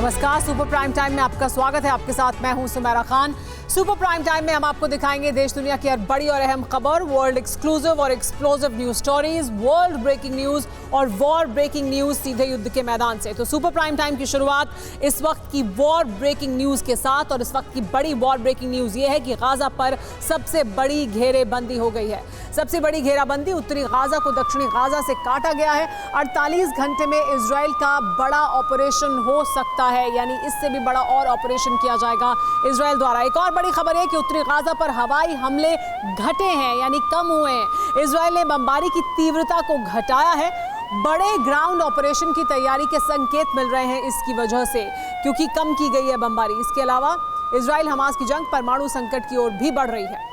नमस्कार, super prime time में आपका स्वागत है। आपके साथ मैं हूं Sumera Khan. Super prime time में हम आपको दिखाएंगे देश दुनिया की हर बड़ी और अहम खबर, वर्ल्ड एक्सक्लूसिव और explosive news stories, world breaking news और वॉर ब्रेकिंग न्यूज सीधे युद्ध के मैदान से। तो सुपर प्राइम टाइम की शुरुआत इस वक्त की वॉर ब्रेकिंग न्यूज के साथ, और इस वक्त की बड़ी वॉर ब्रेकिंग न्यूज ये है कि गाजा पर सबसे बड़ी घेरेबंदी हो गई है। सबसे बड़ी घेराबंदी उत्तरी गाजा को दक्षिणी गाजा से काटा गया है। 48 घंटे में इजराइल का बड़ा ऑपरेशन हो सकता है, यानी इससे भी बड़ा और ऑपरेशन किया जाएगा इजराइल द्वारा। एक और बड़ी खबर है कि उत्तरी गाजा पर हवाई हमले घटे हैं, यानी कम हुए हैं। इजराइल ने बमबारी की तीव्रता को घटाया है। बड़े ग्राउंड ऑपरेशन की तैयारी के संकेत मिल रहे हैं इसकी वजह से, क्योंकि कम की गई है बमबारी। इसके अलावा इजराइल हमास की जंग परमाणु संकट की ओर भी बढ़ रही है।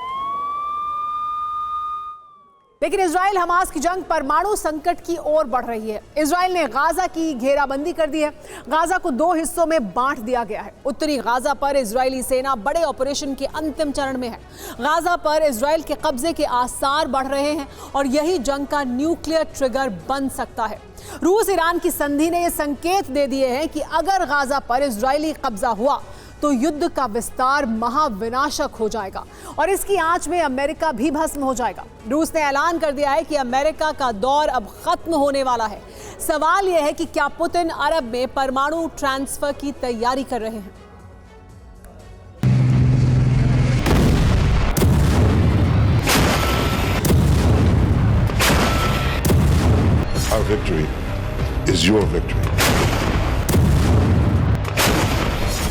लेकिन इजराइल हमास की जंग परमाणु संकट की ओर बढ़ रही है। इजराइल ने गाजा की घेराबंदी कर दी है। गाजा को 2 हिस्सों में बांट दिया गया है। उत्तरी गाजा पर इजरायली सेना बड़े ऑपरेशन के अंतिम चरण में है। गाजा पर इजराइल के कब्जे के आसार बढ़ रहे हैं और यही जंग का न्यूक्लियर ट्रिगर बन सकता है। रूस ईरान की संधि ने यह संकेत दे दिए हैं कि अगर गाजा पर इजरायली कब्जा हुआ तो युद्ध का विस्तार महाविनाशक हो जाएगा और इसकी आंच में अमेरिका भी भस्म हो जाएगा। रूस ने ऐलान कर दिया है कि अमेरिका का दौर अब खत्म होने वाला है। सवाल यह है कि क्या पुतिन अरब में परमाणु ट्रांसफर की तैयारी कर रहे हैं। Our victory is your victory.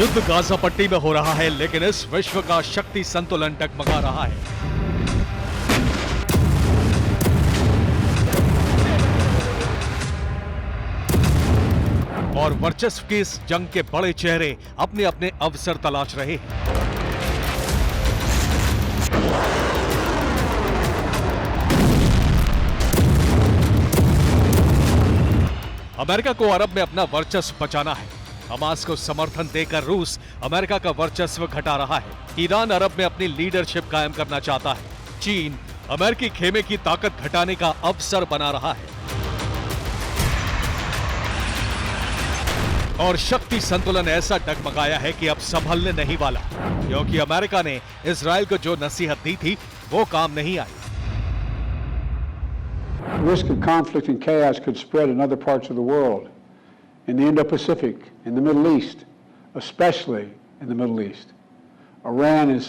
युद्ध गाजा पट्टी में हो रहा है, लेकिन इस विश्व का शक्ति संतुलन डगमगा रहा है। और वर्चस्व की इस जंग के बड़े चेहरे अपने अपने अवसर तलाश रहे हैं। अमेरिका को अरब में अपना वर्चस्व बचाना है। हमास को समर्थन देकर रूस अमेरिका का वर्चस्व घटा रहा है। ईरान अरब में अपनी लीडरशिप कायम करना चाहता है। चीन अमेरिकी खेमे की ताकत घटाने का अवसर बना रहा है। और शक्ति संतुलन ऐसा डगमगाया है कि अब संभलने नहीं वाला, क्योंकि अमेरिका ने इजराइल को जो नसीहत दी थी वो काम नहीं आई। The risk of conflict and chaos could spread in other parts of the world, in the Indo-Pacific, in the Middle East, especially in the Middle East. Iran is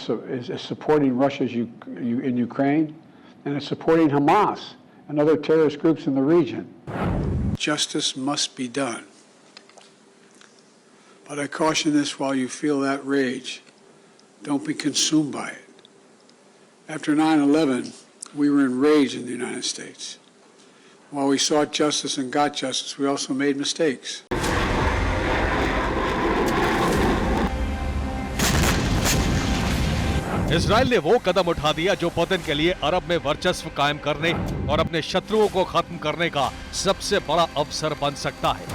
supporting Russia in Ukraine, and it's supporting Hamas and other terrorist groups in the region. Justice must be done. But I caution this: while you feel that rage, don't be consumed by it. After 9/11, we were enraged in the United States. While we sought justice and got justice, we also made mistakes. Israel ने वो कदम उठा दिया जो Putin के लिए अरब में वर्चस्व कायम करने और अपने शत्रुओं को खत्म करने का सबसे बड़ा अवसर बन सकता है।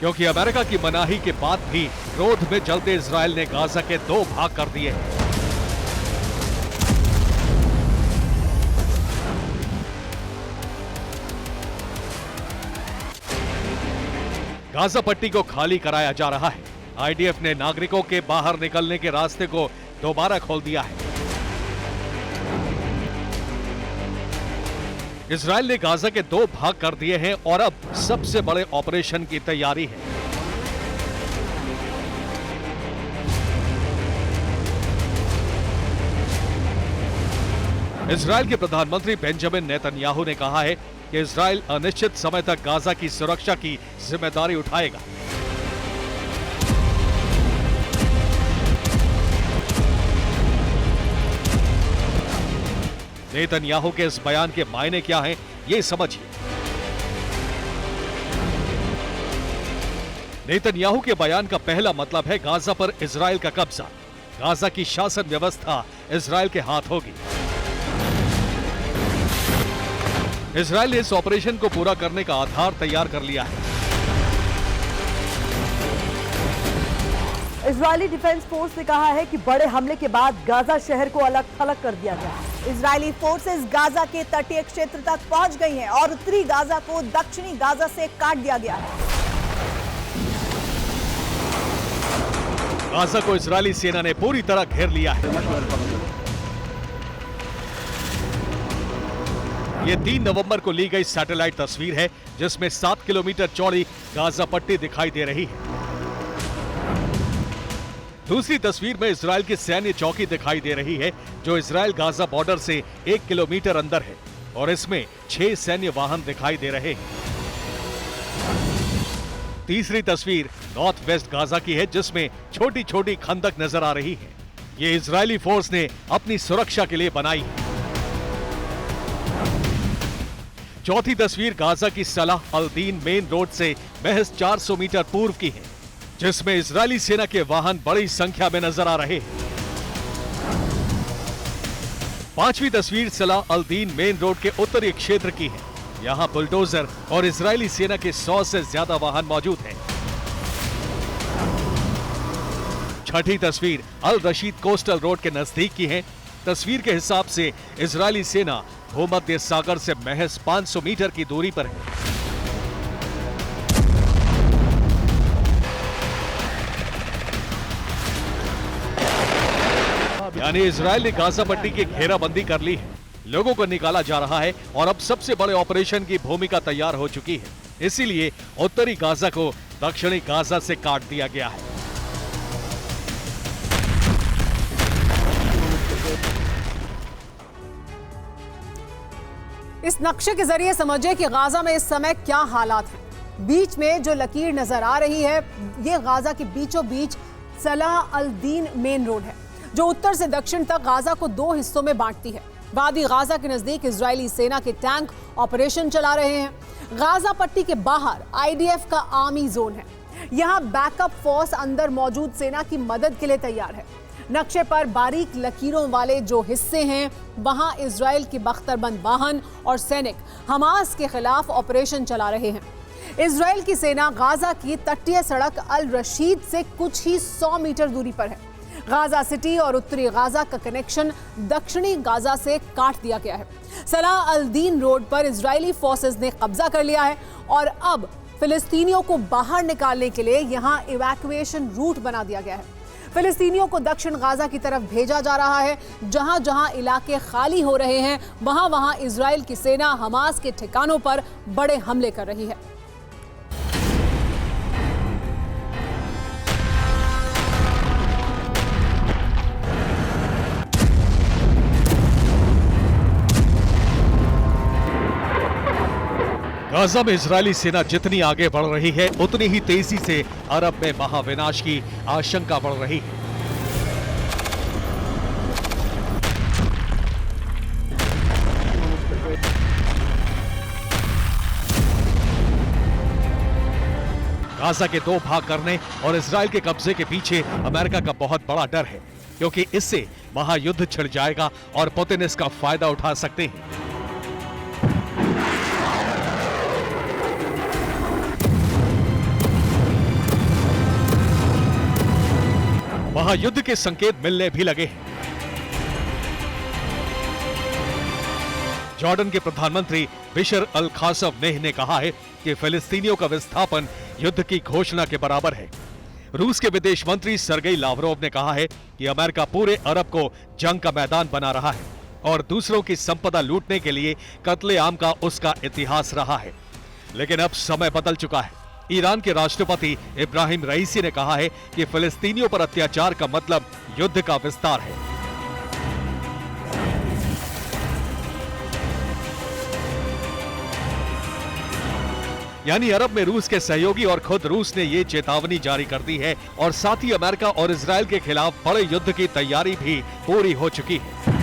क्योंकि अमेरिका की मनाही के बाद भी क्रोध में जलते इजराइल ने गाजा के 2 भाग कर दिए हैं। गाजा पट्टी को खाली कराया जा रहा है। आईडीएफ ने नागरिकों के बाहर निकलने के रास्ते को दोबारा खोल दिया है। इजराइल ने गाजा के 2 भाग कर दिए हैं और अब सबसे बड़े ऑपरेशन की तैयारी है। इजराइल के प्रधानमंत्री बेंजामिन नेतन्याहू ने कहा है कि इजराइल अनिश्चित समय तक गाजा की सुरक्षा की जिम्मेदारी उठाएगा। नेतन्याहू के इस बयान के मायने क्या हैं, ये समझिए। नेतन्याहू के बयान का पहला मतलब है गाजा पर इजराइल का कब्जा। गाजा की शासन व्यवस्था इजराइल के हाथ होगी। इजराइल ने इस ऑपरेशन को पूरा करने का आधार तैयार कर लिया है। इजरायली डिफेंस फोर्स ने कहा है कि बड़े हमले के बाद गाजा शहर को अलग थलग कर दिया गया। इजरायली फोर्सेस गाजा के तटीय क्षेत्र तक पहुंच गई हैं और उत्तरी गाजा को दक्षिणी गाजा से काट दिया गया है। गाजा को इजरायली सेना ने पूरी तरह घेर लिया है। ये 3 नवंबर को ली गई सैटेलाइट तस्वीर है, जिसमें 7 किलोमीटर चौड़ी गाजा पट्टी दिखाई दे रही है। दूसरी तस्वीर में इजरायल की सैन्य चौकी दिखाई दे रही है, जो इजरायल गाजा बॉर्डर से 1 किलोमीटर अंदर है, और इसमें 6 सैन्य वाहन दिखाई दे रहे हैं। तीसरी तस्वीर नॉर्थ वेस्ट गाजा की है, जिसमें छोटी छोटी खंदक नजर आ रही है। ये इजरायली फोर्स ने अपनी सुरक्षा के लिए बनाई है। चौथी तस्वीर गाजा की सलाह अल दीन मेन रोड से महज 400 मीटर पूर्व की है, जिसमें इजरायली सेना के वाहन बड़ी संख्या में नजर आ रहे हैं। पांचवी तस्वीर सलाह अल दीन मेन रोड के उत्तरी क्षेत्र की है। यहां बुलडोजर और इजरायली सेना के 100 से ज्यादा वाहन मौजूद हैं। छठी तस्वीर अल रशीद कोस्टल रोड के नजदीक की है। तस्वीर के हिसाब से इजरायली सेना भूमध्य सागर से महज 500 मीटर की दूरी पर है। यानी इजरायल ने गाजा पट्टी की घेराबंदी कर ली है, लोगों को निकाला जा रहा है और अब सबसे बड़े ऑपरेशन की भूमिका तैयार हो चुकी है। इसीलिए उत्तरी गाजा को दक्षिणी गाजा से काट दिया गया है। इस नक्शे के जरिए समझिए कि गाजा में इस समय क्या हालात हैं। बीच में जो लकीर नजर आ रही है, ये गाजा के बीचों बीच सलाह अल दीन मेन रोड है, जो उत्तर से दक्षिण तक गाजा को 2 हिस्सों में बांटती है। वादी गाजा के नजदीक इजरायली सेना के टैंक ऑपरेशन चला रहे हैं। गाजा पट्टी के बाहर आईडीएफ का आर्मी जोन है। यहाँ बैकअप फोर्स अंदर मौजूद सेना की मदद के लिए तैयार है। नक्शे पर बारीक लकीरों वाले जो हिस्से हैं, वहां इजरायल की बख्तरबंद वाहन और सैनिक हमास के खिलाफ ऑपरेशन चला रहे हैं। इजरायल की सेना गाजा की तटीय सड़क अल रशीद से कुछ ही 100 मीटर दूरी पर है। गाजा सिटी और उत्तरी गाजा का कनेक्शन दक्षिणी गाजा से काट दिया गया है। सलाह अल दीन रोड पर इजरायली फोर्सेस ने कब्जा कर लिया है और अब फिलिस्तीनियों को बाहर निकालने के लिए यहां इवैक्यूएशन रूट बना दिया गया है। फिलिस्तीनियों को दक्षिण गाजा की तरफ भेजा जा रहा है। जहां जहां इलाके खाली हो रहे हैं, वहां वहां इजरायल की सेना हमास के ठिकानों पर बड़े हमले कर रही है। गाजा में इजरायली सेना जितनी आगे बढ़ रही है, उतनी ही तेजी से अरब में महाविनाश की आशंका बढ़ रही है। गाजा के 2 भाग करने और इजरायल के कब्जे के पीछे अमेरिका का बहुत बड़ा डर है, क्योंकि इससे महायुद्ध छिड़ जाएगा और पुतिन इसका फायदा उठा सकते हैं। महायुद्ध के संकेत मिलने भी लगे हैं। जॉर्डन के प्रधानमंत्री बिशर अल खासवनेह ने कहा है कि फिलिस्तीनियों का विस्थापन युद्ध की घोषणा के बराबर है। रूस के विदेश मंत्री सर्गेई लावरोव ने कहा है कि अमेरिका पूरे अरब को जंग का मैदान बना रहा है और दूसरों की संपदा लूटने के लिए कत्लेआम का उसका इतिहास रहा है। लेकिन अब समय बदल चुका है। ईरान के राष्ट्रपति इब्राहिम रईसी ने कहा है कि फिलिस्तीनियों पर अत्याचार का मतलब युद्ध का विस्तार है। यानी अरब में रूस के सहयोगी और खुद रूस ने ये चेतावनी जारी कर दी है और साथ ही अमेरिका और इजरायल के खिलाफ बड़े युद्ध की तैयारी भी पूरी हो चुकी है।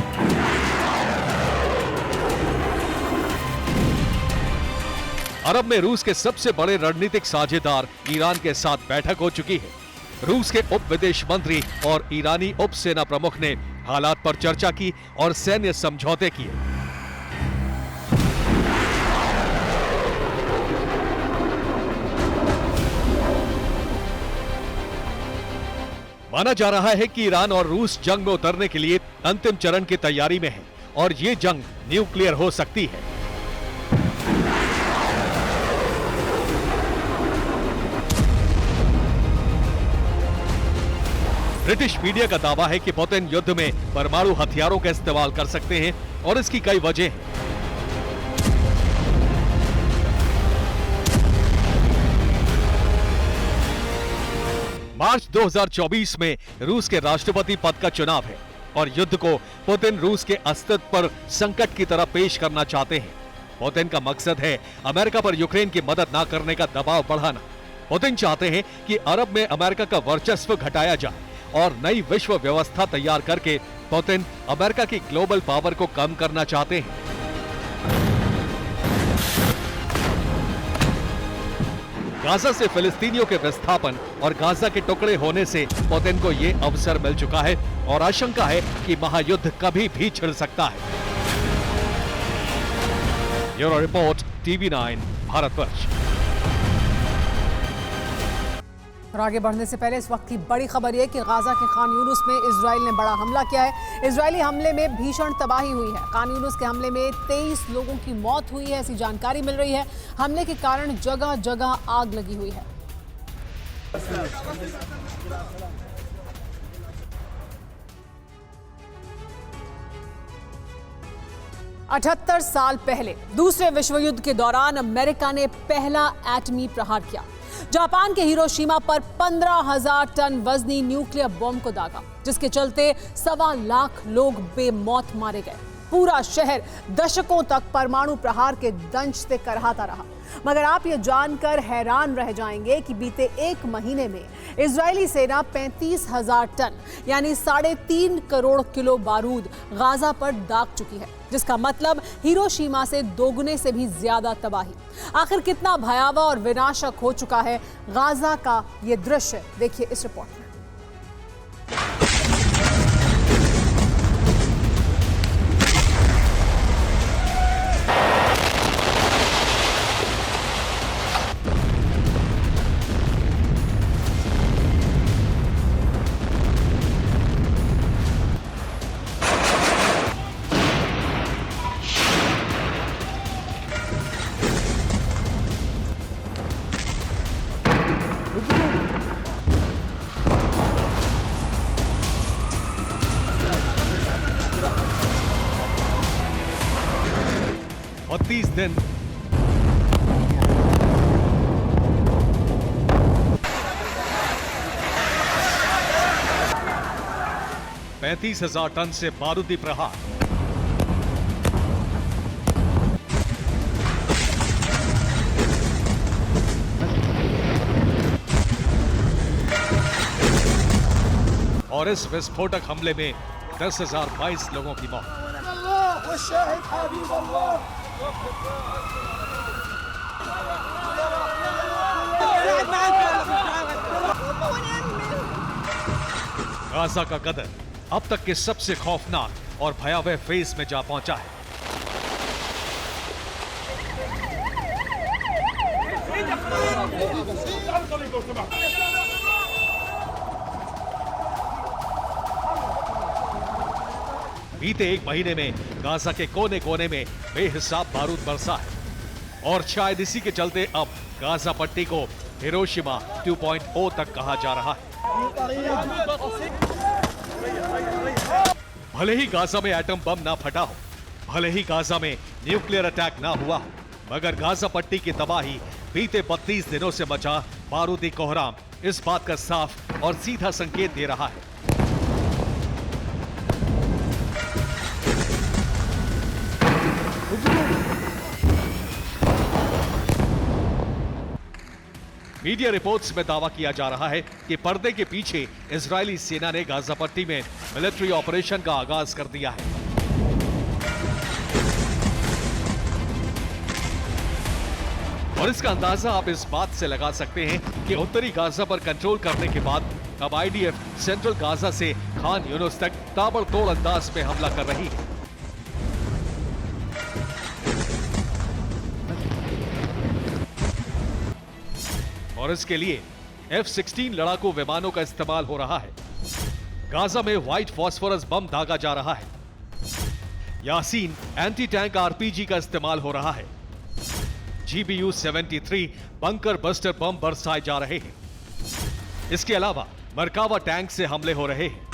अरब में रूस के सबसे बड़े रणनीतिक साझेदार ईरान के साथ बैठक हो चुकी है। रूस के उप विदेश मंत्री और ईरानी उप सेना प्रमुख ने हालात पर चर्चा की और सैन्य समझौते किए। माना जा रहा है कि ईरान और रूस जंग में उतरने के लिए अंतिम चरण की तैयारी में है और ये जंग न्यूक्लियर हो सकती है। ब्रिटिश मीडिया का दावा है कि पुतिन युद्ध में परमाणु हथियारों का इस्तेमाल कर सकते हैं और इसकी कई वजह हैं। मार्च 2024 में रूस के राष्ट्रपति पद का चुनाव है और युद्ध को पुतिन रूस के अस्तित्व पर संकट की तरह पेश करना चाहते हैं। पुतिन का मकसद है अमेरिका पर यूक्रेन की मदद न करने का दबाव बढ़ाना। पुतिन चाहते हैं कि अरब में अमेरिका का वर्चस्व घटाया जाए और नई विश्व व्यवस्था तैयार करके पुतिन अमेरिका की ग्लोबल पावर को कम करना चाहते हैं। गाजा से फिलिस्तीनियों के विस्थापन और गाजा के टुकड़े होने से पुतिन को यह अवसर मिल चुका है और आशंका है कि महायुद्ध कभी भी छिड़ सकता है। Bureau report TV9 Bharatvarsh. और आगे बढ़ने से पहले इस वक्त की बड़ी खबर यह कि गाजा के खान यूनुस में इजराइल ने बड़ा हमला किया है। इजरायली हमले में भीषण तबाही हुई है। खान यूनुस के हमले में 23 लोगों की मौत हुई है, ऐसी जानकारी मिल रही है। हमले के कारण जगह जगह आग लगी हुई है। अठहत्तर साल पहले दूसरे विश्व युद्ध के दौरान अमेरिका ने पहला एटमी प्रहार किया। जापान के हिरोशिमा पर 15,000 टन वजनी न्यूक्लियर बॉम्ब को दागा, जिसके चलते 1.25 लाख लोग बेमौत मारे गए। पूरा शहर दशकों तक परमाणु प्रहार के दंश से करहाता रहा। मगर आप ये जानकर हैरान रह जाएंगे कि बीते एक महीने में इजरायली सेना 35,000 टन यानी 3.5 करोड़ किलो बारूद गाजा पर दाग चुकी है, जिसका मतलब हिरोशिमा से दोगुने से भी ज्यादा तबाही। आखिर कितना भयावह और विनाशक हो चुका है गाजा का ये दृश्य, देखिए इस रिपोर्ट में। दिन 35,000 टन से बारूदी प्रहार। और इस विस्फोटक हमले में 10,022 लोगों की मौत। गाजा का कदर अब तक के सबसे खौफनाक और भयावह फेज में जा पहुंचा है। बीते एक महीने में गाजा के कोने कोने में बेहिसाब बारूद बरसा है और शायद इसी के चलते अब गाजा पट्टी को हिरोशिमा 2.0 तक कहा जा रहा है। भले ही गाजा में एटम बम ना फटा हो, भले ही गाजा में न्यूक्लियर अटैक ना हुआ हो, मगर गाजा पट्टी की तबाही बीते 32 दिनों से मचा बारूदी कोहराम इस बात का साफ और सीधा संकेत दे रहा है। मीडिया रिपोर्ट्स में दावा किया जा रहा है कि पर्दे के पीछे इजरायली सेना ने गाजा पट्टी में मिलिट्री ऑपरेशन का आगाज कर दिया है। और इसका अंदाजा आप इस बात से लगा सकते हैं कि उत्तरी गाजा पर कंट्रोल करने के बाद अब आईडीएफ सेंट्रल गाजा से खान यूनुस तक ताबड़तोड़ अंदाज में हमला कर रही है। और इसके लिए F-16 लड़ाकू विमानों का इस्तेमाल हो रहा है। गाजा में व्हाइट फास्फोरस बम दागा जा रहा है। यासीन एंटी टैंक आरपीजी का इस्तेमाल हो रहा है। GBU-73 बंकर बस्टर बम बरसाए जा रहे हैं। इसके अलावा मरकावा टैंक से हमले हो रहे हैं।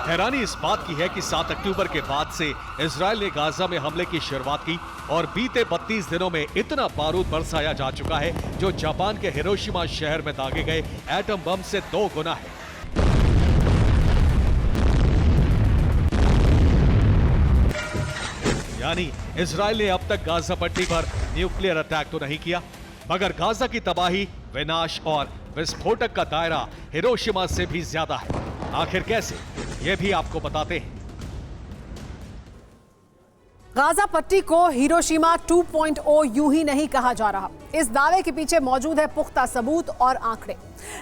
हैरानी इस बात की है कि 7 अक्टूबर के बाद से इजराइल ने गाजा में हमले की शुरुआत की और बीते 32 दिनों में इतना बारूद बरसाया जा चुका है जो जापान के हिरोशिमा शहर में दागे गए एटम बम से 2 गुना है। यानी इजराइल ने अब तक गाजा पट्टी पर न्यूक्लियर अटैक तो नहीं किया, मगर गाजा की तबाही, विनाश और विस्फोटक का दायरा हिरोशिमा से भी ज्यादा है। आखिर कैसे, ये भी आपको बताते हैं। गाजा पट्टी को हिरोशिमा 2.0 यूं ही नहीं कहा जा रहा। इस दावे के पीछे मौजूद है पुख्ता सबूत और आंकड़े।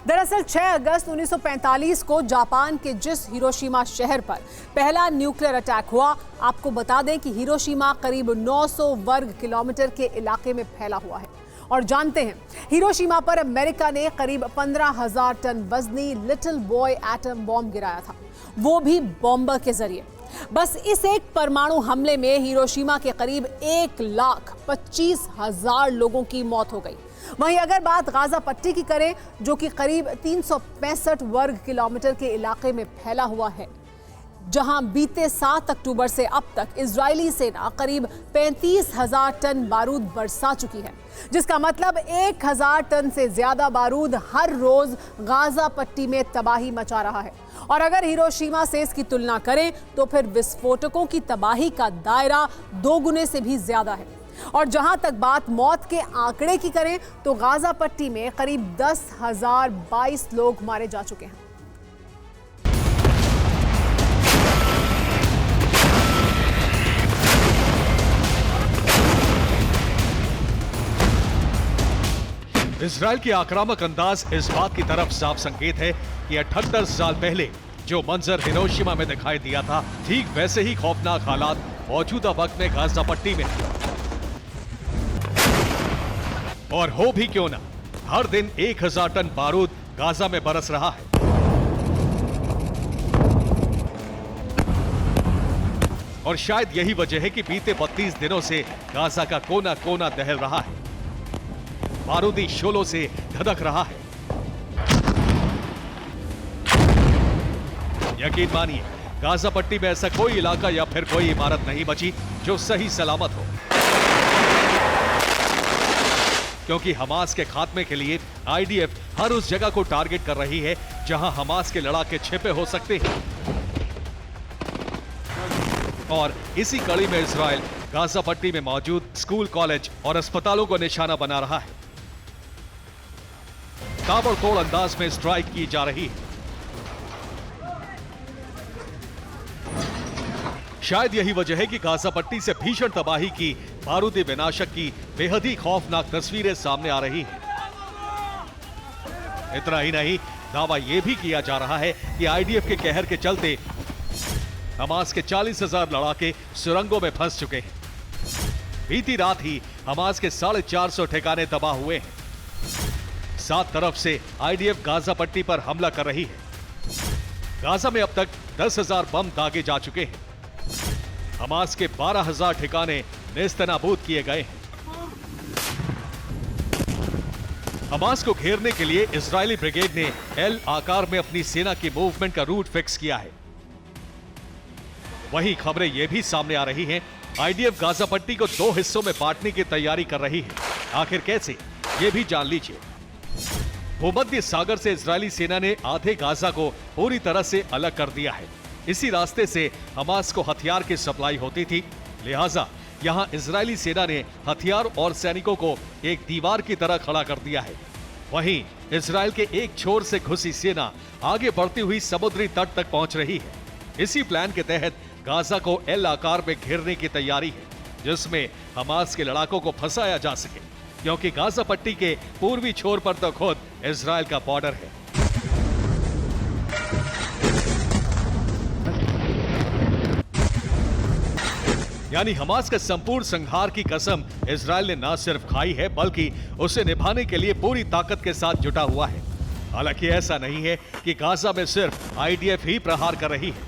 दरअसल 6 अगस्त 1945 को जापान के जिस हिरोशिमा शहर पर पहला न्यूक्लियर अटैक हुआ, आपको बता दें कि हिरोशिमा करीब 900 वर्ग किलोमीटर के इलाके में फैला हुआ है। और जानते हैं, हिरोशिमा पर अमेरिका ने करीब 15,000 टन वजनी लिटिल बॉय एटम बॉम्ब गिराया था, वो भी बॉम्बर के जरिए। बस इस एक परमाणु हमले में हिरोशिमा के करीब 1,25,000 लोगों की मौत हो गई। वहीं अगर बात गाजा पट्टी की करें, जो कि करीब 365 वर्ग किलोमीटर के इलाके में फैला हुआ है, जहां बीते 7 अक्टूबर से अब तक इजरायली सेना करीब 35,000 टन बारूद बरसा चुकी है, जिसका मतलब 1,000 टन से ज्यादा बारूद हर रोज गाजा पट्टी में तबाही मचा रहा है। और अगर हिरोशिमा से इसकी तुलना करें तो फिर विस्फोटकों की तबाही का दायरा 2 गुने से भी ज्यादा है। और जहां तक बात मौत के आंकड़े की करें तो गाजा पट्टी में करीब 10,022 लोग मारे जा चुके हैं। इजराइल की आक्रामक अंदाज इस बात की तरफ साफ संकेत है कि 78 साल पहले जो मंजर हिरोशिमा में दिखाई दिया था, ठीक वैसे ही खौफनाक हालात मौजूदा वक्त में गाजा पट्टी में। और हो भी क्यों ना, हर दिन 1,000 टन बारूद गाजा में बरस रहा है। और शायद यही वजह है कि बीते 32 दिनों से गाजा का कोना कोना दहल रहा है, बारूदी शोलों से धधक रहा है। यकीन मानिए, गाजा पट्टी में ऐसा कोई इलाका या फिर कोई इमारत नहीं बची जो सही सलामत हो, क्योंकि हमास के खात्मे के लिए आईडीएफ हर उस जगह को टारगेट कर रही है जहां हमास के लड़ाके छिपे हो सकते हैं। और इसी कड़ी में इजराइल गाजा पट्टी में मौजूद स्कूल, कॉलेज और अस्पतालों को निशाना बना रहा है। ताबड़तोड़ अंदाज में स्ट्राइक की जा रही है। शायद यही वजह है कि गाजा पट्टी से भीषण तबाही की, बारूदी विनाशक की बेहद ही खौफनाक तस्वीरें सामने आ रही हैं। इतना ही नहीं, दावा यह भी किया जा रहा है कि आईडीएफ के कहर के चलते हमास के 40,000 लड़ाके सुरंगों में फंस चुके हैं। बीती रात ही हमास के 450 ठिकाने तबाह हुए हैं। 7 तरफ से आईडीएफ गाजा पट्टी पर हमला कर रही है। गाजा में अब तक 10,000 बम दागे जा चुके हैं। हमास के 12,000 ठिकाने नेस्तनाबूद किए गए हैं। हमास को घेरने के लिए इजरायली ब्रिगेड ने एल आकार में अपनी सेना की मूवमेंट का रूट फिक्स किया है। वहीं खबरें यह भी सामने आ रही हैं, आईडीएफ गाजा पट्टी को 2 हिस्सों में बांटने की तैयारी कर रही है। आखिर कैसे, यह भी जान लीजिए। भूमध्य सागर से इजरायली सेना ने आधे गाजा को पूरी तरह से अलग कर दिया है। इसी रास्ते से हमास को हथियार की सप्लाई होती थी, लिहाजा यहां इजरायली सेना ने हथियार और सैनिकों को एक दीवार की तरह खड़ा कर दिया है। वहीं इजरायल के एक छोर से घुसी सेना आगे बढ़ती हुई समुद्री तट तक पहुंच रही है। इसी प्लान के तहत गाजा को एल आकार में घेरने की तैयारी है, जिसमें हमास के लड़ाकों को फंसाया जा सके, क्योंकि गाजा पट्टी के पूर्वी छोर पर तो खुद इजरायल का बॉर्डर है। यानी हमास का संपूर्ण संहार की कसम इजराइल ने न सिर्फ खाई है बल्कि उसे निभाने के लिए पूरी ताकत के साथ जुटा हुआ है। हालांकि ऐसा नहीं है कि गाजा में सिर्फ आईडीएफ ही प्रहार कर रही है,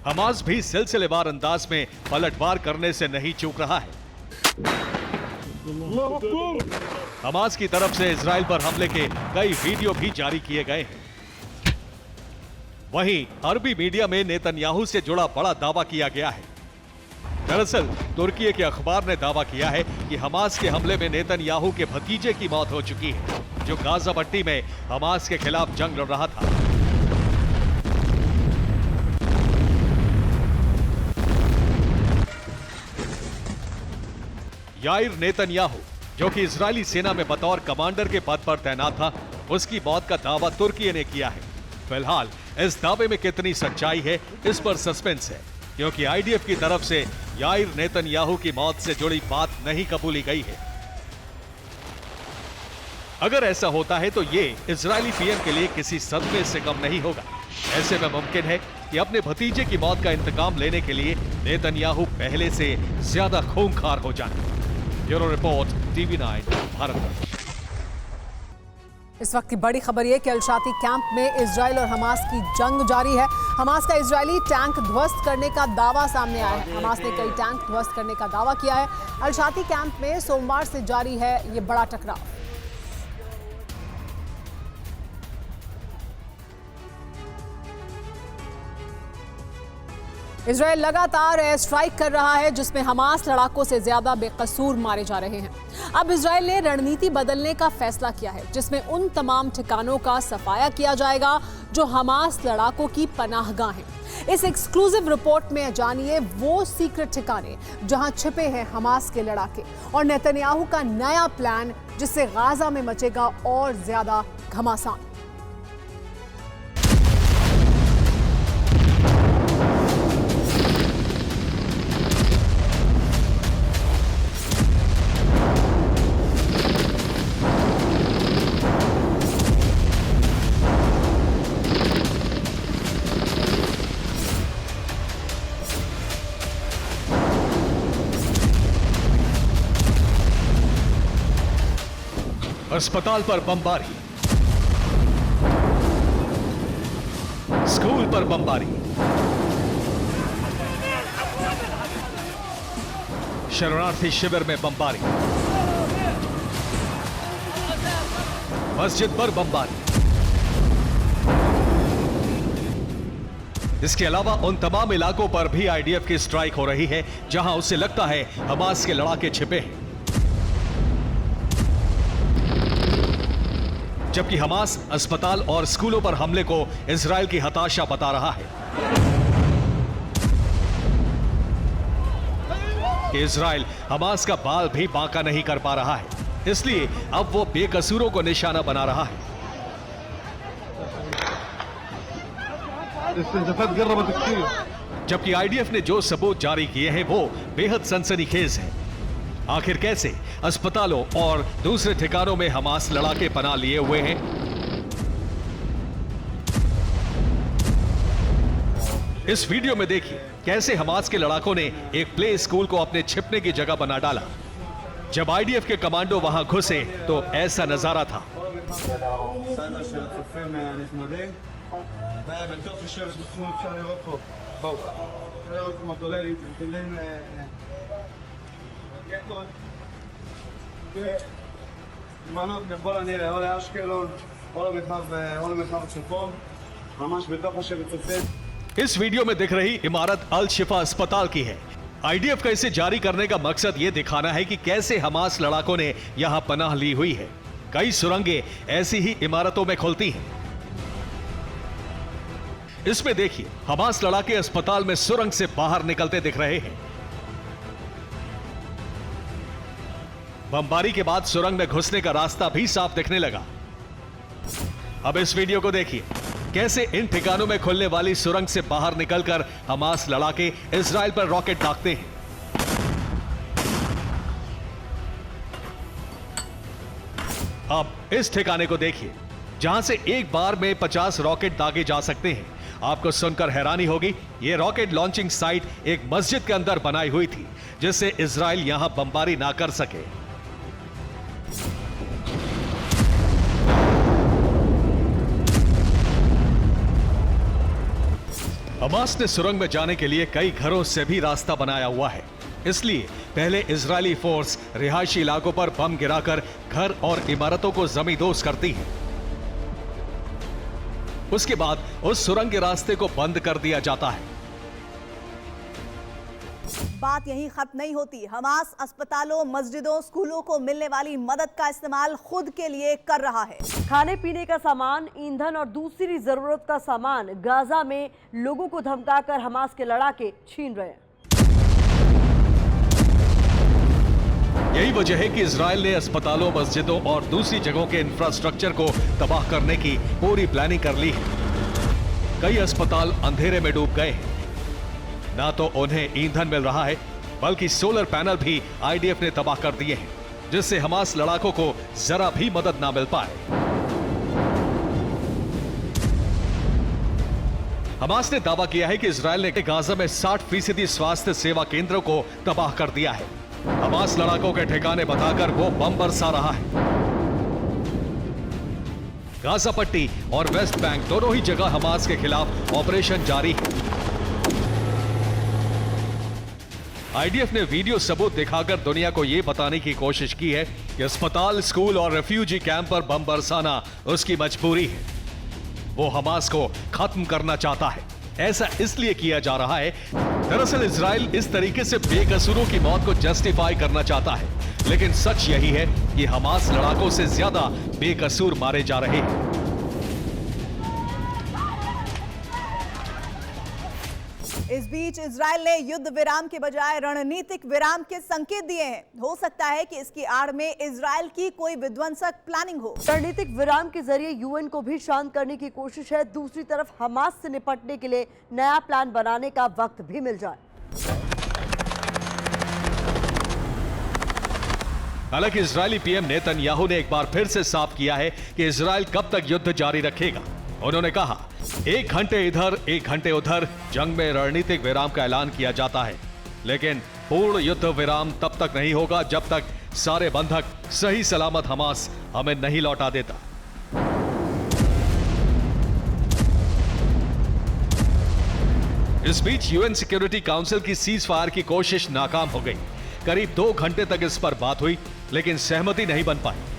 हमास भी सिलसिलेवार अंदाज में पलटवार करने से नहीं चूक रहा है। हमास की तरफ से इजराइल पर हमले के कई वीडियो भी जारी किए गए हैं। वहीं अरबी मीडिया में नेतन्याहू से जुड़ा बड़ा दावा किया गया है। दरअसल तुर्की के अखबार ने दावा किया है कि हमास के हमले में नेतन्याहू के भतीजे की मौत हो चुकी है, जो गाजा पट्टी में हमास के खिलाफ जंग लड़ रहा था। याइर नेतन्याहू, जो कि इजरायली सेना में बतौर कमांडर के पद पर तैनात था, उसकी मौत का दावा तुर्की ने किया है। फिलहाल इस दावे में कितनी सच्चाई है, इस पर सस्पेंस है, क्योंकि आईडीएफ की तरफ से याइर नेतन्याहू की मौत से जुड़ी बात नहीं कबूली गई है। अगर ऐसा होता है तो ये इजरायली पीएम के लिए किसी सदमे से कम नहीं होगा। ऐसे में मुमकिन है कि अपने भतीजे की मौत का इंतकाम लेने के लिए नेतन्याहू पहले से ज्यादा खूंखार हो जाए। Bureau report, TV9 Bharat. इस वक्त की बड़ी खबर यह कि अल-शाती कैंप में इजराइल और हमास की जंग जारी है। हमास का इजरायली टैंक ध्वस्त करने का दावा सामने आया है। हमास ने कई टैंक ध्वस्त करने का दावा किया है। अल-शाती कैंप में सोमवार से जारी है ये बड़ा टकराव। इजराइल लगातार एयर स्ट्राइक कर रहा है, जिसमें हमास लड़ाकों से ज्यादा बेकसूर मारे जा रहे हैं। अब इजराइल ने रणनीति बदलने का फैसला किया है, जिसमें उन तमाम ठिकानों का सफाया किया जाएगा जो हमास लड़ाकों की पनाहगाह हैं। इस एक्सक्लूसिव रिपोर्ट में जानिए वो सीक्रेट ठिकाने जहां छिपे हैं हमास के लड़ाके, और नेतन्याहू का नया प्लान जिससे गाजा में मचेगा और ज्यादा घमासान। अस्पताल पर बमबारी, स्कूल पर बमबारी, शरणार्थी शिविर में बमबारी, मस्जिद पर बमबारी। इसके अलावा उन तमाम इलाकों पर भी आईडीएफ की स्ट्राइक हो रही है जहां उसे लगता है हमास के लड़ाके छिपे हैं, जबकि हमास अस्पताल और स्कूलों पर हमले को इजराइल की हताशा बता रहा है कि इजराइल हमास का बाल भी बांका नहीं कर पा रहा है, इसलिए अब वो बेकसूरों को निशाना बना रहा है। जबकि आईडीएफ ने जो सबूत जारी किए हैं वो बेहद सनसनीखेज है। आखिर कैसे अस्पतालों और दूसरे ठिकानों में हमास लड़ाके पनाह लिए हुए हैं? इस वीडियो में देखिए कैसे हमास के लड़ाकों ने एक प्ले स्कूल को अपने छिपने की जगह बना डाला। जब आईडीएफ के कमांडो वहां घुसे तो ऐसा नजारा था। इस वीडियो में दिख रही इमारत अल शिफा अस्पताल की है। आईडीएफ का इसे जारी करने का मकसद यह दिखाना है कि कैसे हमास लड़ाकों ने यहां पनाह ली हुई है। कई सुरंगें ऐसी ही इमारतों में खुलती हैं। इसमें देखिए हमास लड़ाके अस्पताल में सुरंग से बाहर निकलते दिख रहे हैं। बमबारी के बाद सुरंग में घुसने का रास्ता भी साफ दिखने लगा। अब इस वीडियो को देखिए कैसे इन ठिकानों में खुलने वाली सुरंग से बाहर निकलकर हमास लड़ाके इजराइल पर रॉकेट दागते हैं। अब इस ठिकाने को देखिए जहां से एक बार में 50 रॉकेट दागे जा सकते हैं। आपको सुनकर हैरानी होगी, ये रॉकेट लॉन्चिंग साइट एक मस्जिद के अंदर बनाई हुई थी, जिससे इजराइल यहां बमबारी ना कर सके। हमास ने सुरंग में जाने के लिए कई घरों से भी रास्ता बनाया हुआ है, इसलिए पहले इजरायली फोर्स रिहायशी इलाकों पर बम गिराकर घर और इमारतों को जमींदोज करती है। उसके बाद उस सुरंग के रास्ते को बंद कर दिया जाता है। बात यहीं खत्म नहीं होती। हमास अस्पतालों, मस्जिदों, स्कूलों को मिलने वाली मदद का इस्तेमाल खुद के लिए कर रहा है। खाने पीने का सामान, ईंधन और दूसरी जरूरत का सामान गाजा में लोगों को धमकाकर हमास के लड़ाके छीन रहे हैं। यही वजह है कि इजराइल ने अस्पतालों, मस्जिदों और दूसरी जगहों के इंफ्रास्ट्रक्चर को तबाह करने की पूरी प्लानिंग कर ली है। कई अस्पताल अंधेरे में डूब गए हैं। ना तो उन्हें ईंधन मिल रहा है, बल्कि सोलर पैनल भी आईडीएफ ने तबाह कर दिए हैं, जिससे हमास लड़ाकों को जरा भी मदद ना मिल पाए। हमास ने दावा किया है कि इजराइल ने गाजा में 60% स्वास्थ्य सेवा केंद्रों को तबाह कर दिया है। हमास लड़ाकों के ठिकाने बताकर वो बम बरसा रहा है। गाजा पट्टी और वेस्ट बैंक दोनों ही जगह हमास के खिलाफ ऑपरेशन जारी है। आईडीएफ ने वीडियो सबूत दिखाकर दुनिया को यह बताने की कोशिश की है कि अस्पताल, स्कूल और रेफ्यूजी कैंप पर बम बरसाना उसकी मजबूरी है। वो हमास को खत्म करना चाहता है। ऐसा इसलिए किया जा रहा है, दरअसल इजराइल इस तरीके से बेकसूरों की मौत को जस्टिफाई करना चाहता है, लेकिन सच यही है कि हमास लड़ाकों से ज्यादा बेकसूर मारे जा रहे हैं। इस बीच इजराइल ने युद्ध विराम के बजाय रणनीतिक विराम के संकेत दिए हैं। हो सकता है कि इसकी आड़ में इजराइल की कोई विध्वंसक प्लानिंग हो। रणनीतिक विराम के जरिए यूएन को भी शांत करने की कोशिश है। दूसरी तरफ हमास से निपटने के लिए नया प्लान बनाने का वक्त भी मिल जाए। हालांकि इजरायली पीएम नेतन्याहू ने एक बार फिर से साफ किया है कि इजराइल कब तक युद्ध जारी रखेगा। उन्होंने कहा, 1 घंटे इधर 1 घंटे उधर जंग में रणनीतिक विराम का ऐलान किया जाता है, लेकिन पूर्ण युद्ध विराम तब तक नहीं होगा जब तक सारे बंधक सही सलामत हमास हमें नहीं लौटा देता। इस बीच यूएन सिक्योरिटी काउंसिल की सीज फायर की कोशिश नाकाम हो गई। करीब 2 घंटे तक इस पर बात हुई, लेकिन सहमति नहीं बन पाई।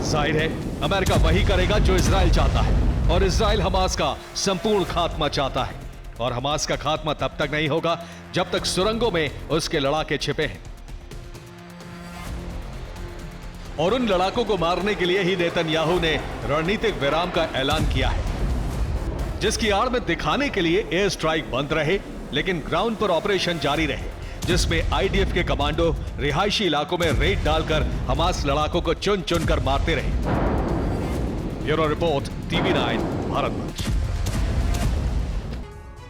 जाहिर है अमेरिका वही करेगा जो इजराइल चाहता है, और इजराइल हमास का संपूर्ण खात्मा चाहता है। और हमास का खात्मा तब तक नहीं होगा जब तक सुरंगों में उसके लड़ाके छिपे हैं। और उन लड़ाकों को मारने के लिए ही नेतन्याहू ने रणनीतिक विराम का ऐलान किया है, जिसकी आड़ में दिखाने के लिए एयर स्ट्राइक बंद रहे, लेकिन ग्राउंड पर ऑपरेशन जारी रहे, जिसमें आईडीएफ के कमांडो रिहायशी इलाकों में रेड डालकर हमास लड़ाकों को चुन चुन कर मारते रहे। Bureau report, TV9 Bharatvarsh.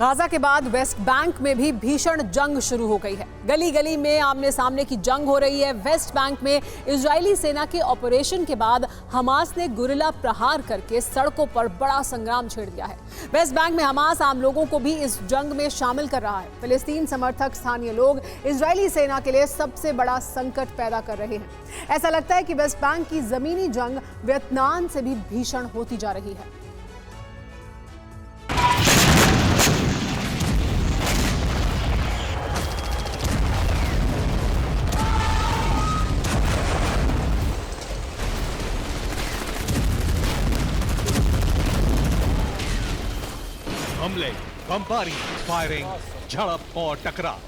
Gaza के बाद वेस्ट बैंक में भी भीषण जंग शुरू हो गई है। गली गली में आमने सामने की जंग हो रही है। वेस्ट बैंक में इजरायली सेना के ऑपरेशन के बाद हमास ने गुरिल्ला प्रहार करके सड़कों पर बड़ा संग्राम छेड़ दिया है। वेस्ट बैंक में हमास आम लोगों को भी इस जंग में शामिल कर रहा है। फिलिस्तीन समर्थक स्थानीय लोग इजरायली सेना के लिए सबसे बड़ा संकट पैदा कर रहे हैं। ऐसा लगता है कि वेस्ट बैंक की जमीनी जंग वियतनाम से भी भीषण होती जा रही है। हमले, बमबारी, फायरिंग, झड़प और टकराव।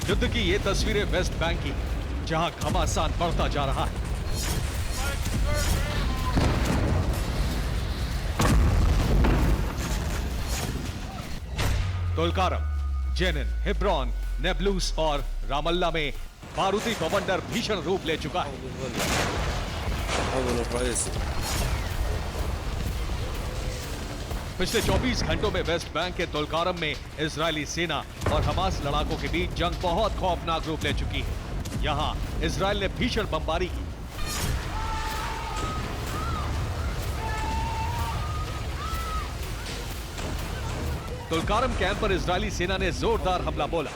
युद्ध की ये तस्वीरें वेस्ट बैंक की, जहां घमासान बढ़ता जा रहा है। तुलकारम, जेनिन, हेब्रोन, नेब्लूस और रामल्ला में बारूदी बवंडर भीषण रूप ले चुका है। पिछले 24 घंटों में वेस्ट बैंक के तुलकारम में इजरायली सेना और हमास लड़ाकों के बीच जंग बहुत खौफनाक रूप ले चुकी है। यहां इजरायल ने भीषण बमबारी की। तुलकारम कैंप पर इजरायली सेना ने जोरदार हमला बोला।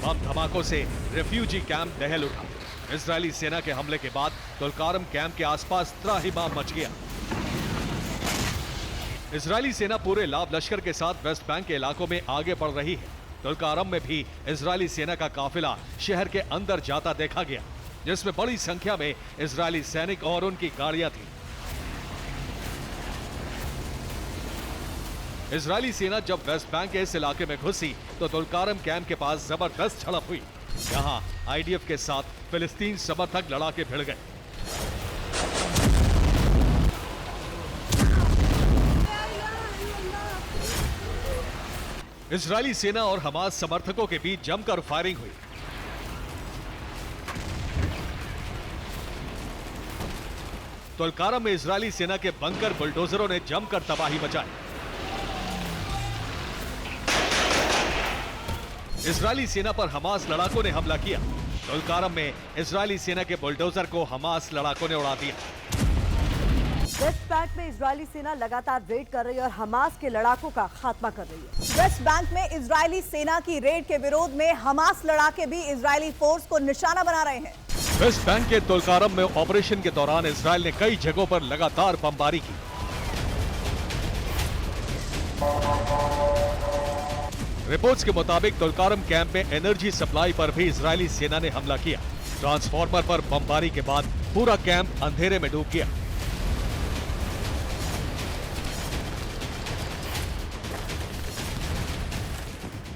बम धमाकों से रेफ्यूजी कैंप दहल उठा। इजरायली सेना के हमले के बाद तुलकारम कैंप के आसपास त्राहिमाम मच गया। इजरायली सेना पूरे लाभ लश्कर के साथ वेस्ट बैंक के इलाकों में आगे बढ़ रही है। तुलकारम में भी इजरायली सेना का काफिला शहर के अंदर जाता देखा गया, जिसमें बड़ी संख्या में इजरायली सैनिक और उनकी गाड़ियां थी। इजरायली सेना जब वेस्ट बैंक के इस इलाके में घुसी तो तुलकारम कैंप के पास जबरदस्त झड़प हुई। यहां आईडीएफ के साथ फिलिस्तीन समर्थक लड़ाके भिड़ गए। इजरायली सेना और हमास समर्थकों के बीच जमकर फायरिंग हुई। तुलकारम में इजरायली सेना के बंकर बुलडोजरों ने जमकर तबाही मचाई। इजरायली सेना पर हमास लड़ाकों ने हमला किया। तुलकारम में इजरायली सेना के बुलडोजर को हमास लड़ाकों ने उड़ा दिया। वेस्ट बैंक में इजरायली सेना लगातार रेड कर रही है और हमास के लड़ाकों का खात्मा कर रही है। वेस्ट बैंक में इजरायली सेना की रेड के विरोध में हमास लड़ाके भी इजरायली फोर्स को निशाना बना रहे हैं। वेस्ट बैंक के तुलकारम में ऑपरेशन के दौरान इजरायल ने कई जगहों पर लगातार बमबारी की। रिपोर्ट्स के मुताबिक तुलकारम कैंप में एनर्जी सप्लाई पर भी इजरायली सेना ने हमला किया। ट्रांसफार्मर पर बमबारी के बाद पूरा कैंप अंधेरे में डूब गया।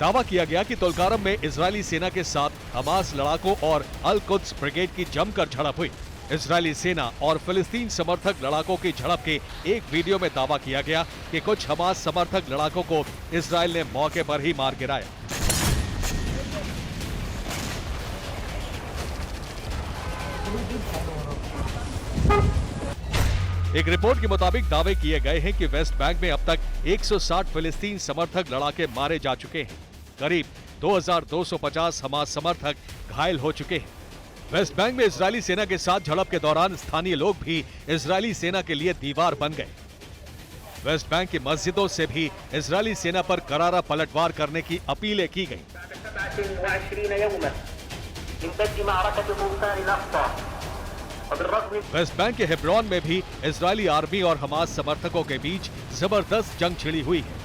दावा किया गया कि तुलकारम में इजरायली सेना के साथ हमास लड़ाकों और अल कुद्स ब्रिगेड की जमकर झड़प हुई। इजरायली सेना और फिलिस्तीन समर्थक लड़ाकों की झड़प के एक वीडियो में दावा किया गया कि कुछ हमास समर्थक लड़ाकों को इजरायल ने मौके पर ही मार गिराया। एक रिपोर्ट के मुताबिक दावे किए गए हैं कि वेस्ट बैंक में अब तक 160 फिलिस्तीन समर्थक लड़ाके मारे जा चुके हैं। करीब 2250 हमास समर्थक घायल हो चुके हैं। वेस्ट बैंक में इजरायली सेना के साथ झड़प के दौरान स्थानीय लोग भी इजरायली सेना के लिए दीवार बन गए। वेस्ट बैंक की मस्जिदों से भी इजरायली सेना पर करारा पलटवार करने की अपीलें की गईं। वेस्ट बैंक के हेब्रोन में भी इजरायली आर्मी और हमास समर्थकों के बीच जबरदस्त जंग छिड़ी हुई है।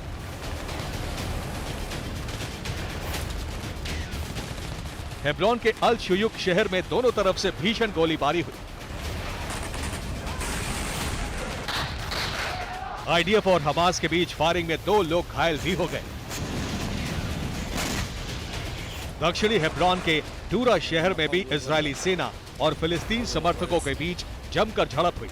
हेब्रोन के अल शुयुक शहर में दोनों तरफ से भीषण गोलीबारी हुई। आईडीएफ और हमास के बीच फायरिंग में 2 लोग घायल भी हो गए। दक्षिणी हेब्रोन के टूरा शहर में भी इजरायली सेना और फिलिस्तीन समर्थकों के बीच जमकर झड़प हुई।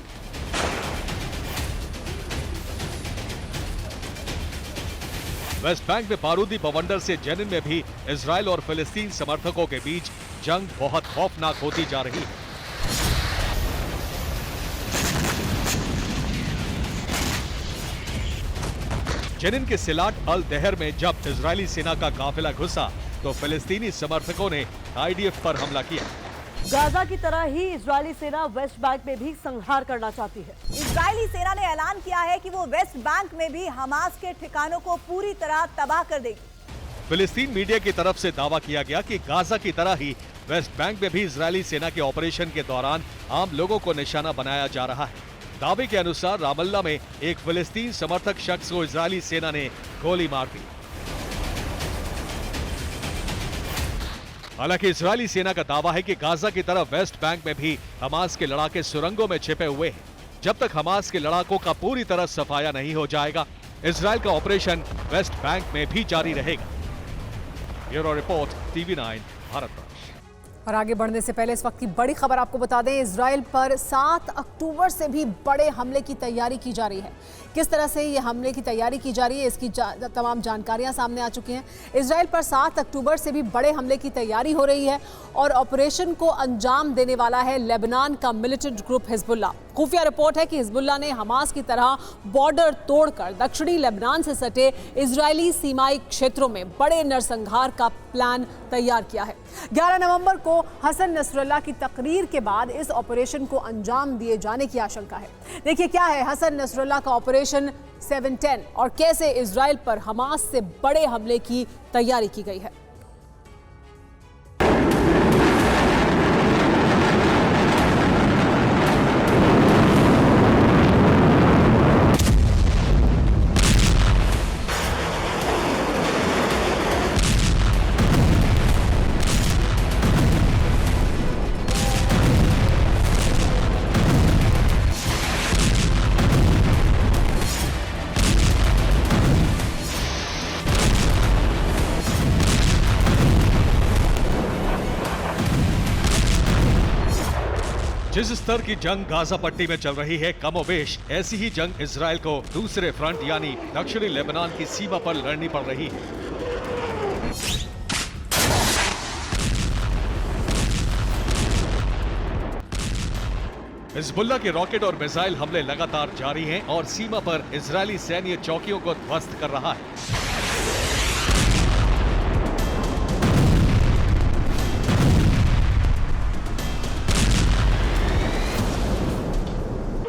वेस्ट बैंक में बारूदी बवंडर से जेनिन में भी इजरायल और फिलिस्तीन समर्थकों के बीच जंग बहुत खौफनाक होती जा रही है। जेनिन के सिलाट अल दहर में जब इजरायली सेना का काफिला घुसा तो फिलिस्तीनी समर्थकों ने आईडीएफ पर हमला किया। गाजा की तरह ही इजरायली सेना वेस्ट बैंक में भी संहार करना चाहती है। इजरायली सेना ने ऐलान किया है कि वो वेस्ट बैंक में भी हमास के ठिकानों को पूरी तरह तबाह कर देगी। फिलिस्तीन मीडिया की तरफ से दावा किया गया कि गाजा की तरह ही वेस्ट बैंक में भी इजरायली सेना के ऑपरेशन के दौरान आम लोगों को निशाना बनाया जा रहा है। दावे के अनुसार रामल्ला में एक फिलिस्तीन समर्थक शख्स को इजरायली सेना ने गोली मार दी। हालांकि इजरायली सेना का दावा है कि गाजा की तरफ वेस्ट बैंक में भी हमास के लड़ाके सुरंगों में छिपे हुए हैं। जब तक हमास के लड़ाकों का पूरी तरह सफाया नहीं हो जाएगा, इजरायल का ऑपरेशन वेस्ट बैंक में भी जारी रहेगा। Bureau report, TV9 Bharatvarsh. और आगे बढ़ने से पहले इस वक्त की बड़ी खबर आपको बता दें, इजरायल पर 7 अक्टूबर से भी बड़े हमले की तैयारी की जा रही है। किस तरह से ये हमले की तैयारी की जा रही है, इसकी तमाम जानकारियां सामने आ चुकी हैं। इजरायल पर 7 अक्टूबर से भी बड़े हमले की तैयारी हो रही है और ऑपरेशन को अंजाम देने वाला है लेबनान का मिलिटेंट ग्रुप हिजबुल्लाह। खुफिया रिपोर्ट है कि हिजबुल्लाह ने हमास की तरह बॉर्डर तोड़कर दक्षिणी लेबनान से सटे इजरायली सीमाई क्षेत्रों में बड़े नरसंहार का प्लान तैयार किया है। 11 नवंबर को हसन नसरल्लाह की तकरीर के बाद इस ऑपरेशन को अंजाम दिए जाने की आशंका है। देखिए क्या है हसन नसरल्लाह का ऑपरेशन 710 और कैसे इजराइल पर हमास से बड़े हमले की तैयारी की गई है। जिस स्तर की जंग गाजा पट्टी में चल रही है, कमोबेश ऐसी ही जंग इजराइल को दूसरे फ्रंट यानी दक्षिणी लेबनान की सीमा पर लड़नी पड़ रही है। हिजबुल्लाह के रॉकेट और मिसाइल हमले लगातार जारी हैं और सीमा पर इजरायली सैन्य चौकियों को ध्वस्त कर रहा है।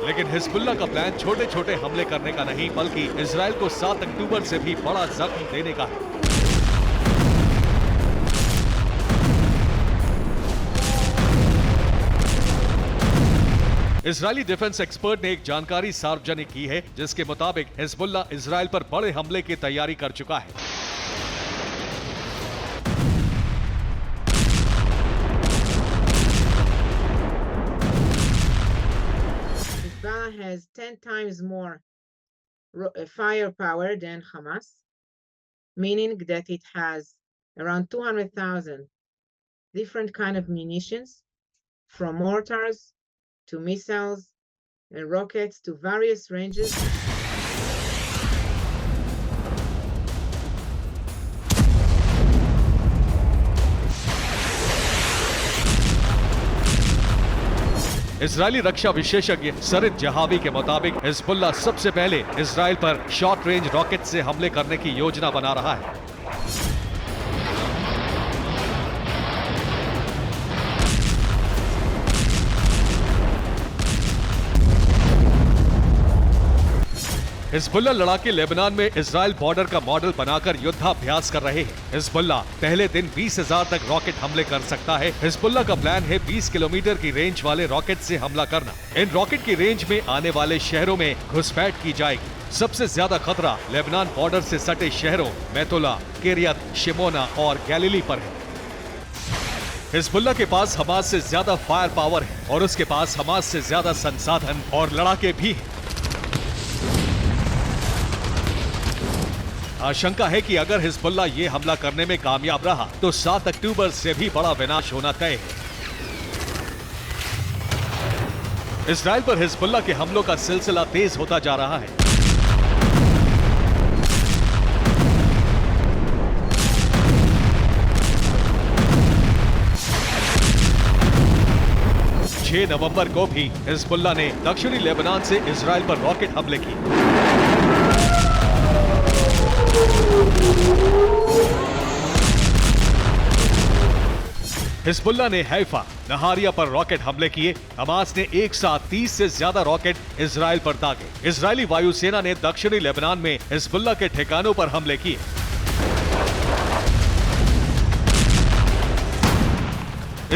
लेकिन हिजबुल्लाह का प्लान छोटे छोटे हमले करने का नहीं बल्कि इजराइल को 7 अक्टूबर से भी बड़ा जख्म देने का है। इजरायली डिफेंस एक्सपर्ट ने एक जानकारी सार्वजनिक की है जिसके मुताबिक हिजबुल्लाह इजराइल पर बड़े हमले की तैयारी कर चुका है। Has 10 times more firepower than Hamas, meaning that it has around 200,000 different kind of munitions, from mortars to missiles and rockets to various ranges. Israeli रक्षा विशेषज्ञ सरिद जहावी के मुताबिक हिजबुल्लाह सबसे पहले इजराइल पर शॉर्ट रेंज रॉकेट से हमले करने की योजना बना रहा है। हिजबुल्लाह लड़ाके लेबनान में इजराइल बॉर्डर का मॉडल बनाकर युद्धाभ्यास कर रहे हैं। हिजबुल्लाह पहले दिन 20,000 तक रॉकेट हमले कर सकता है। हिजबुल्लाह का प्लान है 20 किलोमीटर की रेंज वाले रॉकेट से हमला करना। इन रॉकेट की रेंज में आने वाले शहरों में घुसपैठ की जाएगी। सबसे ज्यादा खतरा लेबनान बॉर्डर से सटे शहरों मेतोला, किरियत शिमोना और गैलिली पर है। हिजबुल्लाह के पास हमास से ज्यादा फायर पावर है और उसके पास हमास से ज्यादा संसाधन और लड़ाके भी हैं। आशंका है कि अगर हिजबुल्लाह ये हमला करने में कामयाब रहा तो 7 अक्टूबर से भी बड़ा विनाश होना तय है। इजराइल पर हिजबुल्लाह के हमलों का सिलसिला तेज होता जा रहा है। छह नवंबर को भी हिजबुल्लाह ने दक्षिणी लेबनान से इजराइल पर रॉकेट हमले किए। हिजबुल्लाह ने हैफा, नहारिया पर रॉकेट हमले किए। हमास ने एक साथ 30 से ज्यादा रॉकेट इजराइल पर दागे। इजरायली वायुसेना ने दक्षिणी लेबनान में हिजबुल्लाह के ठिकानों पर हमले किए।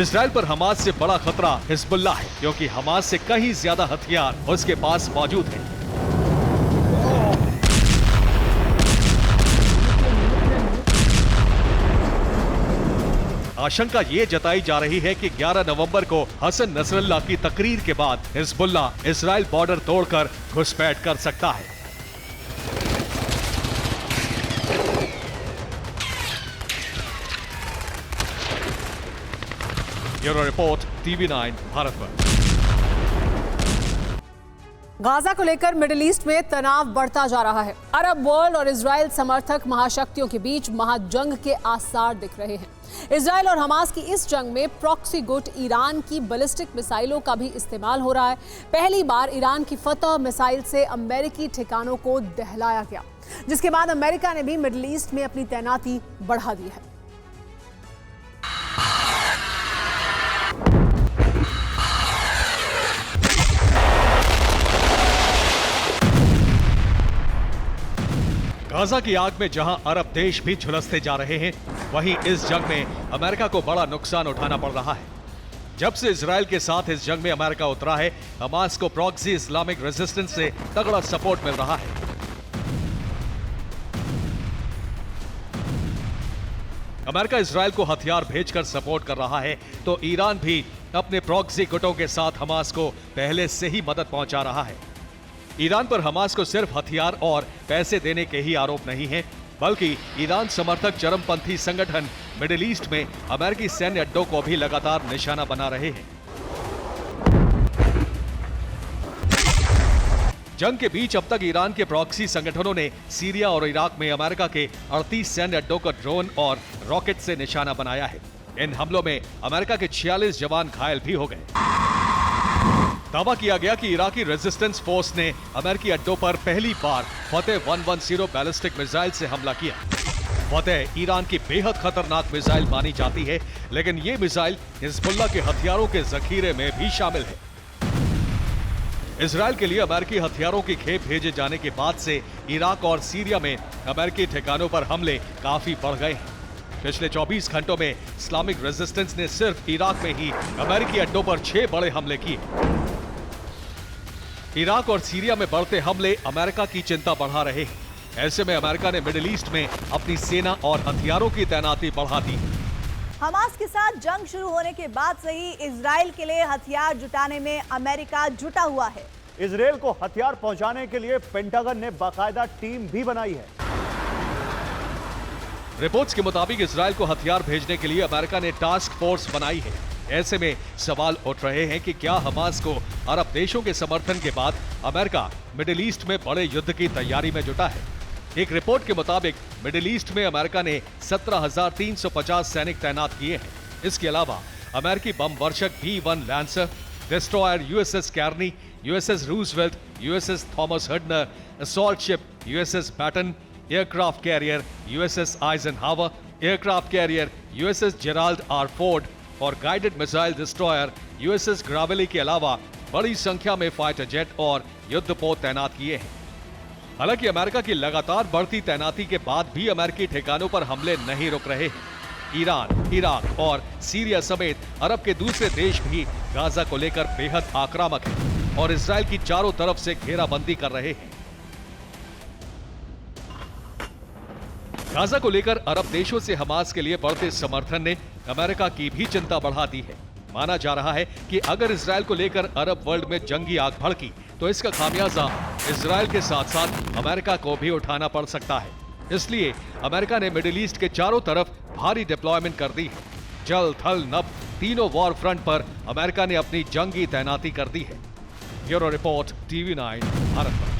इजराइल पर हमास से बड़ा खतरा हिजबुल्लाह है क्योंकि हमास से कहीं ज्यादा हथियार उसके पास मौजूद हैं। आशंका ये जताई जा रही है कि 11 नवंबर को हसन नसरल्लाह की तकरीर के बाद हिजबुल्लाह इजराइल बॉर्डर तोड़कर घुसपैठ कर सकता है। Bureau report, TV9 Bharat. Gaza को लेकर मिडिल ईस्ट में तनाव बढ़ता जा रहा है। अरब वर्ल्ड और इजराइल समर्थक महाशक्तियों के बीच महाजंग के आसार दिख रहे हैं। इजराइल और हमास की इस जंग में प्रॉक्सी गुट ईरान की बैलिस्टिक मिसाइलों का भी इस्तेमाल हो रहा है। पहली बार ईरान की फतह मिसाइल से अमेरिकी ठिकानों को दहलाया गया, जिसके बाद अमेरिका ने भी मिडिल ईस्ट में अपनी तैनाती बढ़ा दी है। गाजा की आग में जहां अरब देश भी झुलसते जा रहे हैं, वहीं इस जंग में अमेरिका को बड़ा नुकसान उठाना पड़ रहा है। जब से इजराइल के साथ इस जंग में अमेरिका उतरा है, हमास को प्रॉक्सी इस्लामिक रेजिस्टेंस से तगड़ा सपोर्ट मिल रहा है। अमेरिका इजराइल को हथियार भेजकर सपोर्ट कर रहा है, तो ईरान भी अपने प्रॉक्सी गुटों के साथ हमास को पहले से ही मदद पहुंचा रहा है। ईरान पर हमास को सिर्फ हथियार और पैसे देने के ही आरोप नहीं है, बल्कि ईरान समर्थक चरमपंथी संगठन मिडिल ईस्ट में अमेरिकी सैन्य अड्डों को भी लगातार निशाना बना रहे हैं। जंग के बीच अब तक ईरान के प्रॉक्सी संगठनों ने सीरिया और इराक में अमेरिका के 38 सैन्य अड्डों को ड्रोन और रॉकेट से निशाना बनाया है। इन हमलों में अमेरिका के 46 जवान घायल भी हो गए। दावा किया गया कि इराकी रेजिस्टेंस फोर्स ने अमेरिकी अड्डों पर पहली बार फतेह 110 बैलिस्टिक मिसाइल से हमला किया। फतेह ईरान की बेहद खतरनाक मिसाइल मानी जाती है, लेकिन ये मिसाइल हिजबुल्लाह के हथियारों के जखीरे में भी शामिल है। इजराइल के लिए अमेरिकी हथियारों की खेप भेजे जाने के बाद से इराक और सीरिया में अमेरिकी ठिकानों पर हमले काफी बढ़ गए हैं। पिछले 24 घंटों में इस्लामिक रेजिस्टेंस ने सिर्फ इराक में ही अमेरिकी अड्डों पर 6 बड़े हमले किए। इराक और सीरिया में बढ़ते हमले अमेरिका की चिंता बढ़ा रहे हैं। ऐसे में अमेरिका ने मिडिल ईस्ट में अपनी सेना और हथियारों की तैनाती बढ़ा दी। हमास के साथ जंग शुरू होने के बाद से ही इजराइल के लिए हथियार जुटाने में अमेरिका जुटा हुआ है। इजराइल को हथियार पहुंचाने के लिए पेंटागन ने बाकायदा टीम भी बनाई है। रिपोर्ट्स के मुताबिक इजराइल को हथियार भेजने के लिए अमेरिका ने टास्क फोर्स बनाई है। ऐसे में सवाल उठ रहे हैं कि क्या हमास को अरब देशों के समर्थन के बाद अमेरिका मिडिल ईस्ट में बड़े युद्ध की तैयारी में जुटा है। एक रिपोर्ट के मुताबिक मिडिल ईस्ट में अमेरिका ने 17,350 सैनिक तैनात किए हैं। इसके अलावा अमेरिकी बम वर्षक B-1 Lancer, destroyer USS Carney, USS Roosevelt, USS Thomas Hudner, assault ship USS Bataan, aircraft carrier USS Eisenhower, aircraft carrier USS Gerald R Ford और guided missile destroyer USS Gravely के अलावा बड़ी संख्या में फाइटर जेट और युद्धपोत तैनात किए हैं। हालांकि अमेरिका की लगातार बढ़ती तैनाती के बाद भी अमेरिकी ठिकानों पर हमले नहीं रुक रहे हैं। ईरान, इराक और सीरिया समेत अरब के दूसरे देश भी गाजा को लेकर बेहद आक्रामक हैं और इजराइल की चारों तरफ से घेराबंदी कर रहे हैं। गाजा को लेकर अरब देशों से हमास के लिए बढ़ते समर्थन ने अमेरिका की भी चिंता बढ़ा दी है। माना जा रहा है कि अगर इजराइल को लेकर अरब वर्ल्ड में जंगी आग भड़की तो इसका खामियाजा इजराइल के साथ साथ अमेरिका को भी उठाना पड़ सकता है। इसलिए अमेरिका ने मिडिल ईस्ट के चारों तरफ भारी डिप्लॉयमेंट कर दी है। जल, थल, नभ तीनों वॉर फ्रंट पर अमेरिका ने अपनी जंगी तैनाती कर दी है। Bureau report, TV9 Bharat.